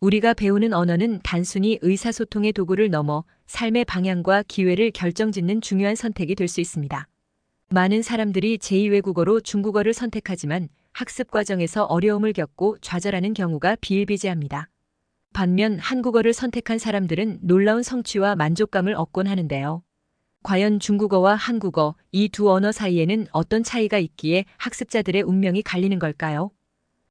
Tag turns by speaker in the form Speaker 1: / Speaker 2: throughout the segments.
Speaker 1: 우리가 배우는 언어는 단순히 의사소통의 도구를 넘어 삶의 방향과 기회를 결정짓는 중요한 선택이 될 수 있습니다. 많은 사람들이 제2외국어로 중국어를 선택하지만 학습 과정에서 어려움을 겪고 좌절하는 경우가 비일비재합니다. 반면 한국어를 선택한 사람들은 놀라운 성취와 만족감을 얻곤 하는데요. 과연 중국어와 한국어, 이 두 언어 사이에는 어떤 차이가 있기에 학습자들의 운명이 갈리는 걸까요?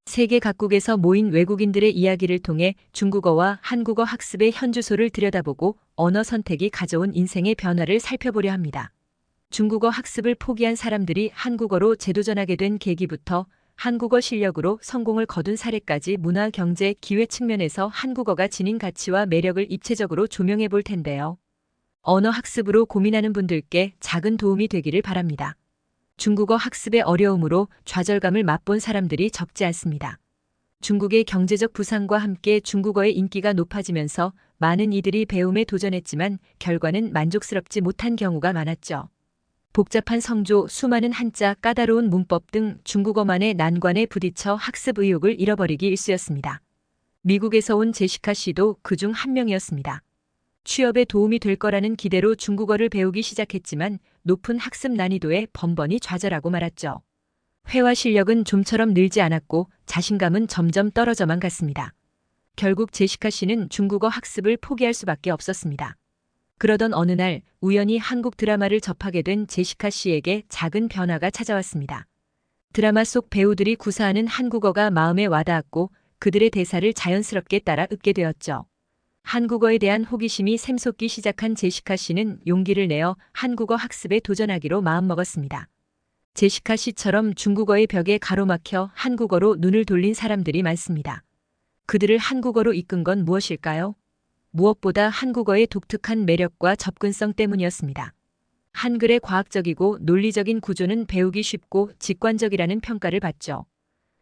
Speaker 1: 세계 각국에서 모인 외국인들의 이야기를 통해 중국어와 한국어 학습의 현주소를 들여다보고 언어 선택이 가져온 인생의 변화를 살펴보려 합니다. 중국어 학습을 포기한 사람들이 한국어로 재도전하게 된 계기부터 한국어 실력으로 성공을 거둔 사례까지 문화, 경제, 기회 측면에서 한국어가 지닌 가치와 매력을 입체적으로 조명해 볼 텐데요. 언어 학습으로 고민하는 분들께 작은 도움이 되기를 바랍니다. 중국어 학습의 어려움으로 좌절감을 맛본 사람들이 적지 않습니다. 중국의 경제적 부상과 함께 중국어의 인기가 높아지면서 많은 이들이 배움에 도전했지만 결과는 만족스럽지 못한 경우가 많았죠. 복잡한 성조, 수많은 한자, 까다로운 문법 등 중국어만의 난관에 부딪혀 학습 의욕을 잃어버리기 일쑤였습니다. 미국에서 온 제시카 씨도 그중 한 명이었습니다. 취업에 도움이 될 거라는 기대로 중국어를 배우기 시작했지만 높은 학습 난이도에 번번이 좌절하고 말았죠. 회화 실력은 좀처럼 늘지 않았고 자신감은 점점 떨어져만 갔습니다. 결국 제시카 씨는 중국어 학습을 포기할 수밖에 없었습니다. 그러던 어느 날 우연히 한국 드라마를 접하게 된 제시카 씨에게 작은 변화가 찾아왔습니다. 드라마 속 배우들이 구사하는 한국어가 마음에 와닿았고 그들의 대사를 자연스럽게 따라 읊게 되었죠. 한국어에 대한 호기심이 샘솟기 시작한 제시카 씨는 용기를 내어 한국어 학습에 도전하기로 마음먹었습니다. 제시카 씨처럼 중국어의 벽에 가로막혀 한국어로 눈을 돌린 사람들이 많습니다. 그들을 한국어로 이끈 건 무엇일까요? 무엇보다 한국어의 독특한 매력과 접근성 때문이었습니다. 한글의 과학적이고 논리적인 구조는 배우기 쉽고 직관적이라는 평가를 받죠.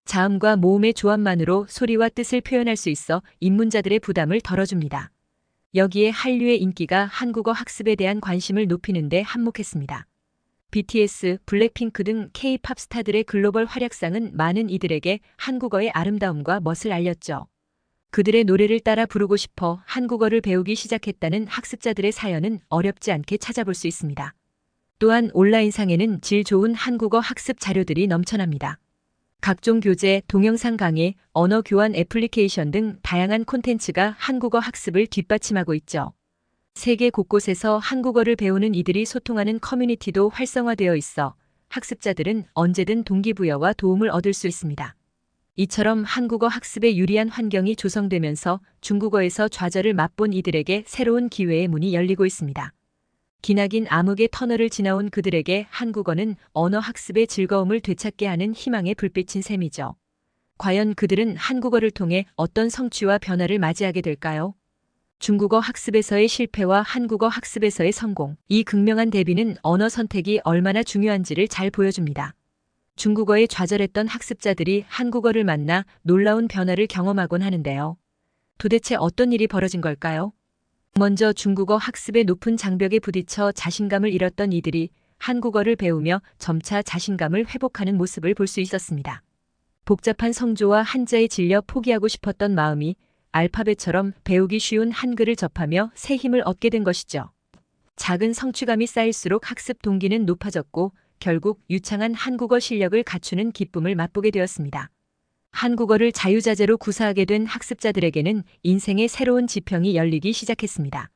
Speaker 1: 자음과 모음의 조합만으로 소리와 뜻을 표현할 수 있어 입문자들의 부담을 덜어줍니다. 여기에 한류의 인기가 한국어 학습에 대한 관심을 높이는 데 한몫했습니다. BTS, 블랙핑크 등 K-팝 스타들의 글로벌 활약상은 많은 이들에게 한국어의 아름다움과 멋을 알렸죠. 그들의 노래를 따라 부르고 싶어 한국어를 배우기 시작했다는 학습자들의 사연은 어렵지 않게 찾아볼 수 있습니다. 또한 온라인상에는 질 좋은 한국어 학습 자료들이 넘쳐납니다. 각종 교재, 동영상 강의, 언어 교환 애플리케이션 등 다양한 콘텐츠가 한국어 학습을 뒷받침하고 있죠. 세계 곳곳에서 한국어를 배우는 이들이 소통하는 커뮤니티도 활성화되어 있어 학습자들은 언제든 동기부여와 도움을 얻을 수 있습니다. 이처럼 한국어 학습에 유리한 환경이 조성되면서 중국어에서 좌절을 맛본 이들에게 새로운 기회의 문이 열리고 있습니다. 기나긴 암흑의 터널을 지나온 그들에게 한국어는 언어 학습의 즐거움을 되찾게 하는 희망의 불빛인 셈이죠. 과연 그들은 한국어를 통해 어떤 성취와 변화를 맞이하게 될까요? 중국어 학습에서의 실패와 한국어 학습에서의 성공, 이 극명한 대비는 언어 선택이 얼마나 중요한지를 잘 보여줍니다. 중국어에 좌절했던 학습자들이 한국어를 만나 놀라운 변화를 경험하곤 하는데요. 도대체 어떤 일이 벌어진 걸까요? 먼저 중국어 학습의 높은 장벽에 부딪혀 자신감을 잃었던 이들이 한국어를 배우며 점차 자신감을 회복하는 모습을 볼 수 있었습니다. 복잡한 성조와 한자에 질려 포기하고 싶었던 마음이 알파벳처럼 배우기 쉬운 한글을 접하며 새 힘을 얻게 된 것이죠. 작은 성취감이 쌓일수록 학습 동기는 높아졌고 결국 유창한 한국어 실력을 갖추는 기쁨을 맛보게 되었습니다. 한국어를 자유자재로 구사하게 된 학습자들에게는 인생의 새로운 지평이 열리기 시작했습니다.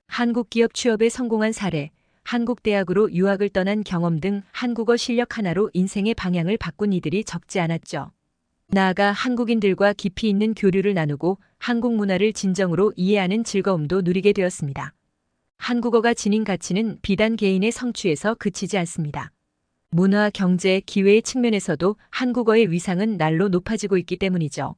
Speaker 1: 한국 기업 취업에 성공한 사례, 한국 대학으로 유학을 떠난 경험 등 한국어 실력 하나로 인생의 방향을 바꾼 이들이 적지 않았죠. 나아가 한국인들과 깊이 있는 교류를 나누고 한국 문화를 진정으로 이해하는 즐거움도 누리게 되었습니다. 한국어가 지닌 가치는 비단 개인의 성취에서 그치지 않습니다. 문화, 경제, 기회의 측면에서도 한국어의 위상은 날로 높아지고 있기 때문이죠.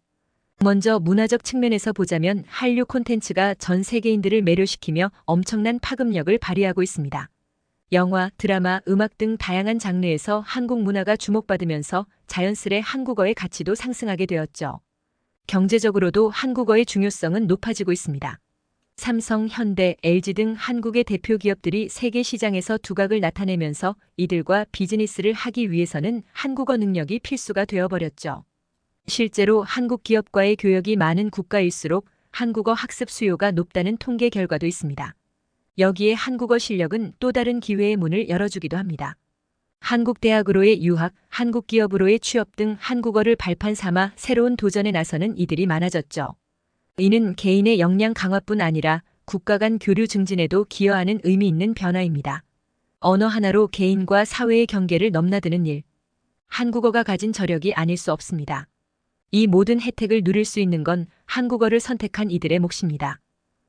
Speaker 1: 먼저 문화적 측면에서 보자면 한류 콘텐츠가 전 세계인들을 매료시키며 엄청난 파급력을 발휘하고 있습니다. 영화, 드라마, 음악 등 다양한 장르에서 한국 문화가 주목받으면서 자연스레 한국어의 가치도 상승하게 되었죠. 경제적으로도 한국어의 중요성은 높아지고 있습니다. 삼성, 현대, LG 등 한국의 대표 기업들이 세계 시장에서 두각을 나타내면서 이들과 비즈니스를 하기 위해서는 한국어 능력이 필수가 되어버렸죠. 실제로 한국 기업과의 교역이 많은 국가일수록 한국어 학습 수요가 높다는 통계 결과도 있습니다. 여기에 한국어 실력은 또 다른 기회의 문을 열어주기도 합니다. 한국 대학으로의 유학, 한국 기업으로의 취업 등 한국어를 발판 삼아 새로운 도전에 나서는 이들이 많아졌죠. 이는 개인의 역량 강화뿐 아니라 국가 간 교류 증진에도 기여하는 의미 있는 변화입니다. 언어 하나로 개인과 사회의 경계를 넘나드는 일. 한국어가 가진 저력이 아닐 수 없습니다. 이 모든 혜택을 누릴 수 있는 건 한국어를 선택한 이들의 몫입니다.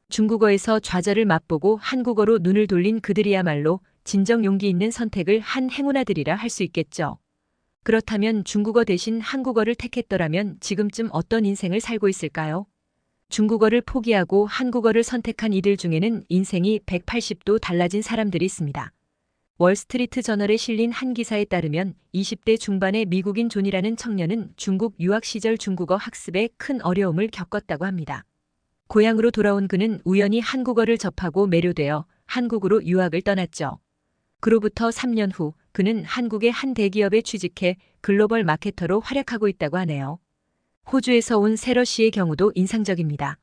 Speaker 1: 중국어에서 좌절을 맛보고 한국어로 눈을 돌린 그들이야말로 진정 용기 있는 선택을 한 행운아들이라 할 수 있겠죠. 그렇다면 중국어 대신 한국어를 택했더라면 지금쯤 어떤 인생을 살고 있을까요? 중국어를 포기하고 한국어를 선택한 이들 중에는 인생이 180도 달라진 사람들이 있습니다. 월스트리트 저널에 실린 한 기사에 따르면 20대 중반의 미국인 존이라는 청년은 중국 유학 시절 중국어 학습에 큰 어려움을 겪었다고 합니다. 고향으로 돌아온 그는 우연히 한국어를 접하고 매료되어 한국으로 유학을 떠났죠. 그로부터 3년 후 그는 한국의 한 대기업에 취직해 글로벌 마케터로 활약하고 있다고 하네요. 호주에서 온 세러 씨의 경우도 인상적입니다.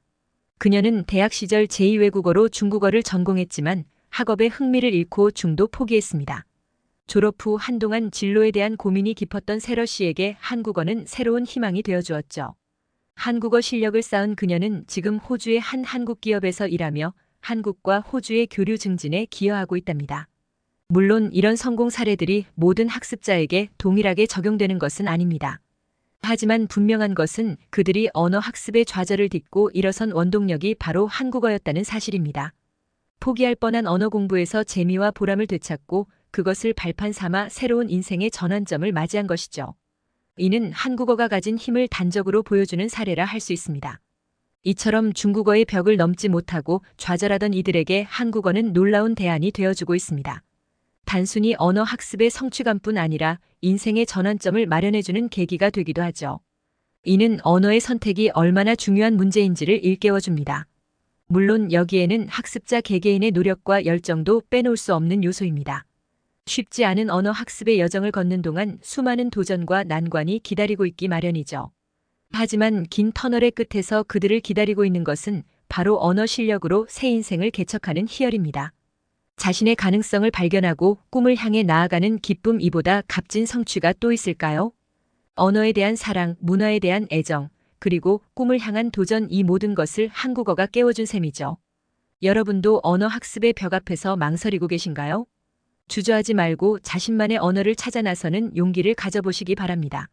Speaker 1: 그녀는 대학 시절 제2외국어로 중국어를 전공했지만 학업에 흥미를 잃고 중도 포기했습니다. 졸업 후 한동안 진로에 대한 고민이 깊었던 세러 씨에게 한국어는 새로운 희망이 되어주었죠. 한국어 실력을 쌓은 그녀는 지금 호주의 한 한국 기업에서 일하며 한국과 호주의 교류 증진에 기여하고 있답니다. 물론 이런 성공 사례들이 모든 학습자에게 동일하게 적용되는 것은 아닙니다. 하지만 분명한 것은 그들이 언어 학습의 좌절을 딛고 일어선 원동력이 바로 한국어였다는 사실입니다. 포기할 뻔한 언어 공부에서 재미와 보람을 되찾고 그것을 발판 삼아 새로운 인생의 전환점을 맞이한 것이죠. 이는 한국어가 가진 힘을 단적으로 보여주는 사례라 할 수 있습니다. 이처럼 중국어의 벽을 넘지 못하고 좌절하던 이들에게 한국어는 놀라운 대안이 되어주고 있습니다. 단순히 언어 학습의 성취감뿐 아니라 인생의 전환점을 마련해주는 계기가 되기도 하죠. 이는 언어의 선택이 얼마나 중요한 문제인지를 일깨워줍니다. 물론 여기에는 학습자 개개인의 노력과 열정도 빼놓을 수 없는 요소입니다. 쉽지 않은 언어 학습의 여정을 걷는 동안 수많은 도전과 난관이 기다리고 있기 마련이죠. 하지만 긴 터널의 끝에서 그들을 기다리고 있는 것은 바로 언어 실력으로 새 인생을 개척하는 희열입니다. 자신의 가능성을 발견하고 꿈을 향해 나아가는 기쁨 이보다 값진 성취가 또 있을까요? 언어에 대한 사랑, 문화에 대한 애정, 그리고 꿈을 향한 도전 이 모든 것을 한국어가 깨워준 셈이죠. 여러분도 언어 학습의 벽 앞에서 망설이고 계신가요? 주저하지 말고 자신만의 언어를 찾아 나서는 용기를 가져보시기 바랍니다.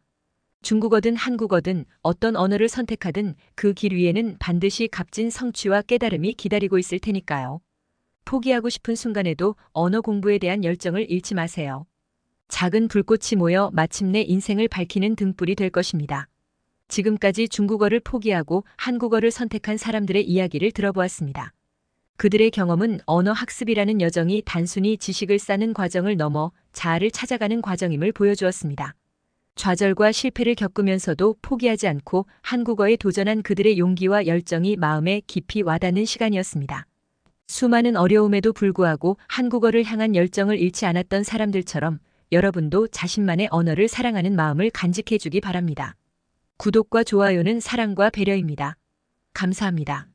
Speaker 1: 중국어든 한국어든 어떤 언어를 선택하든 그 길 위에는 반드시 값진 성취와 깨달음이 기다리고 있을 테니까요. 포기하고 싶은 순간에도 언어 공부에 대한 열정을 잃지 마세요. 작은 불꽃이 모여 마침내 인생을 밝히는 등불이 될 것입니다. 지금까지 중국어를 포기하고 한국어를 선택한 사람들의 이야기를 들어보았습니다. 그들의 경험은 언어 학습이라는 여정이 단순히 지식을 쌓는 과정을 넘어 자아를 찾아가는 과정임을 보여주었습니다. 좌절과 실패를 겪으면서도 포기하지 않고 한국어에 도전한 그들의 용기와 열정이 마음에 깊이 와닿는 시간이었습니다. 수많은 어려움에도 불구하고 한국어를 향한 열정을 잃지 않았던 사람들처럼 여러분도 자신만의 언어를 사랑하는 마음을 간직해 주기 바랍니다. 구독과 좋아요는 사랑과 배려입니다. 감사합니다.